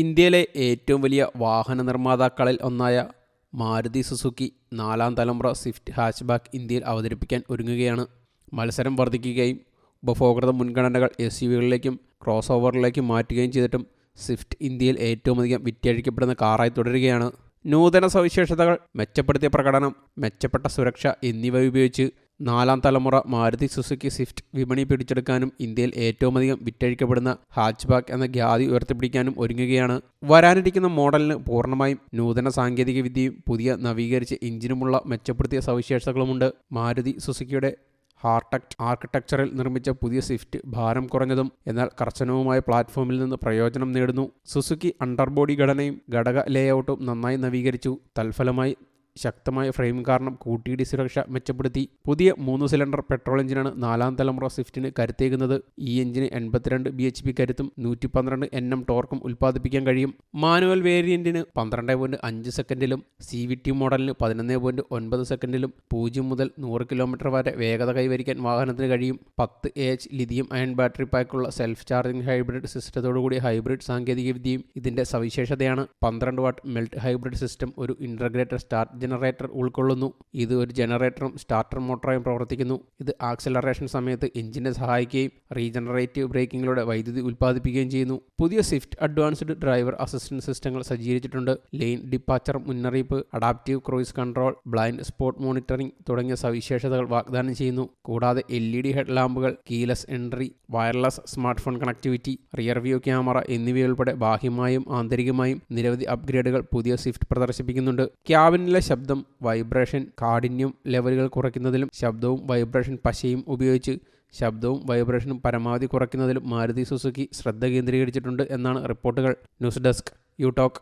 ഇന്ത്യയിലെ ഏറ്റവും വലിയ വാഹന നിർമ്മാതാക്കളിൽ ഒന്നായ മാരുതി സുസുക്കി 4ാം തലമുറ സ്വിഫ്റ്റ് ഹാച്ച്ബാക്ക് ഇന്ത്യയിൽ അവതരിപ്പിക്കാൻ ഒരുങ്ങുകയാണ്. മത്സരം വർദ്ധിക്കുകയും ഉപഭോക്തൃ മുൻഗണനകൾ എസ്യുവികളിലേക്കും ക്രോസ് ഓവറിലേക്കും മാറ്റുകയും ചെയ്തിട്ടും സ്വിഫ്റ്റ് ഇന്ത്യയിൽ ഏറ്റവുമധികം വിറ്റഴിക്കപ്പെടുന്ന കാറായി തുടരുകയാണ്. നൂതന സവിശേഷതകൾ, മെച്ചപ്പെടുത്തിയ പ്രകടനം, മെച്ചപ്പെട്ട സുരക്ഷ എന്നിവ ഉപയോഗിച്ച് 4ാം തലമുറ മാരുതി സുസുക്കി സ്വിഫ്റ്റ് വിപണി പിടിച്ചെടുക്കാനും ഇന്ത്യയിൽ ഏറ്റവുമധികം വിറ്റഴിക്കപ്പെടുന്ന ഹാച്ച്ബാക്ക് എന്ന ഖ്യാതി ഉയർത്തിപ്പിടിക്കാനും ഒരുങ്ങുകയാണ്. വരാനിരിക്കുന്ന മോഡലിന് പൂർണ്ണമായും നൂതന സാങ്കേതിക വിദ്യയും പുതിയ നവീകരിച്ച എഞ്ചിനുമുള്ള മെച്ചപ്പെടുത്തിയ സവിശേഷതകളുമുണ്ട്. മാരുതി സുസുക്കിയുടെ ഹാർട്ടക്ട് ആർക്കിടെക്ചറിൽ നിർമ്മിച്ച പുതിയ സ്വിഫ്റ്റ് ഭാരം കുറഞ്ഞതും എന്നാൽ കർശനവുമായ പ്ലാറ്റ്ഫോമിൽ നിന്ന് പ്രയോജനം നേടുന്നു. സുസുക്കി അണ്ടർബോഡി ഘടനയും ഘടക ലേഔട്ടും നന്നായി നവീകരിച്ചു. തൽഫലമായി ശക്തമായ ഫ്രെയിം കാരണം കൂട്ടിയിടി സുരക്ഷ മെച്ചപ്പെടുത്തി. പുതിയ 3 സിലിണ്ടർ പെട്രോൾ എഞ്ചിനാണ് 4ാം തലമുറ സ്വിഫ്റ്റിന് കരുത്തേകുന്നത്. ഈ എഞ്ചിന് 82 bhp കരുത്തും 112 Nm ടോർക്കും ഉൽപ്പാദിപ്പിക്കാൻ കഴിയും. മാനുവൽ വേരിയന്റിന് 12.5 സെക്കൻഡിലും CVT മോഡലിന് 11.9 സെക്കൻഡിലും 0 മുതൽ 100 km വരെ വേഗത കൈവരിക്കാൻ വാഹനത്തിന് കഴിയും. 10 Ah ലിഥിയം അയൺ ബാറ്ററി പാക്കുള്ള സെൽഫ് ചാർജിംഗ് ഹൈബ്രിഡ് സിസ്റ്റത്തോടുകൂടിയ ഹൈബ്രിഡ് സാങ്കേതികവിദ്യയും ഇതിന്റെ സവിശേഷതയാണ്. 12 വാട്ട് മെൽറ്റ് ഹൈബ്രിഡ് സിസ്റ്റം ഒരു ഇന്റഗ്രേറ്റഡ് സ്റ്റാർട്ട് ജനറേറ്റർ ഉൾക്കൊള്ളുന്നു. ഇത് ഒരു ജനറേറ്ററും സ്റ്റാർട്ടർ മോട്ടറായും പ്രവർത്തിക്കുന്നു. ഇത് ആക്സലറേഷൻ സമയത്ത് എഞ്ചിനെ സഹായിക്കുകയും റീജനറേറ്റീവ് ബ്രേക്കിങ്ങിലൂടെ വൈദ്യുതി ഉൽപ്പാദിപ്പിക്കുകയും ചെയ്യുന്നു. പുതിയ സ്വിഫ്റ്റ് അഡ്വാൻസ്ഡ് ഡ്രൈവർ അസിസ്റ്റൻസ് സിസ്റ്റങ്ങൾ സജ്ജീകരിച്ചിട്ടുണ്ട്. ലെയിൻ ഡിപ്പാച്ചർ മുന്നറിയിപ്പ്, adaptive cruise control, blind spot monitoring തുടങ്ങിയ സവിശേഷതകൾ വാഗ്ദാനം ചെയ്യുന്നു. കൂടാതെ LED ഹെഡ് ലാമ്പുകൾ, keyless entry, wireless smartphone കണക്ടിവിറ്റി, റിയർ വ്യൂ ക്യാമറ എന്നിവയുൾപ്പെടെ ബാഹ്യമായും ആന്തരികമായും നിരവധി അപ്ഗ്രേഡുകൾ പുതിയ സ്വിഫ്റ്റ് പ്രദർശിപ്പിക്കുന്നുണ്ട്. ക്യാബിനിലെ ശബ്ദം, വൈബ്രേഷൻ കാഠിന്യം ലെവലുകൾ കുറയ്ക്കുന്നതിലും ശബ്ദവും വൈബ്രേഷൻ പശയും ഉപയോഗിച്ച് ശബ്ദവും വൈബ്രേഷനും പരമാവധി കുറയ്ക്കുന്നതിലും മാരുതി സുസുക്കി ശ്രദ്ധ കേന്ദ്രീകരിച്ചിട്ടുണ്ട് എന്നാണ് റിപ്പോർട്ടുകൾ. News desk you talk.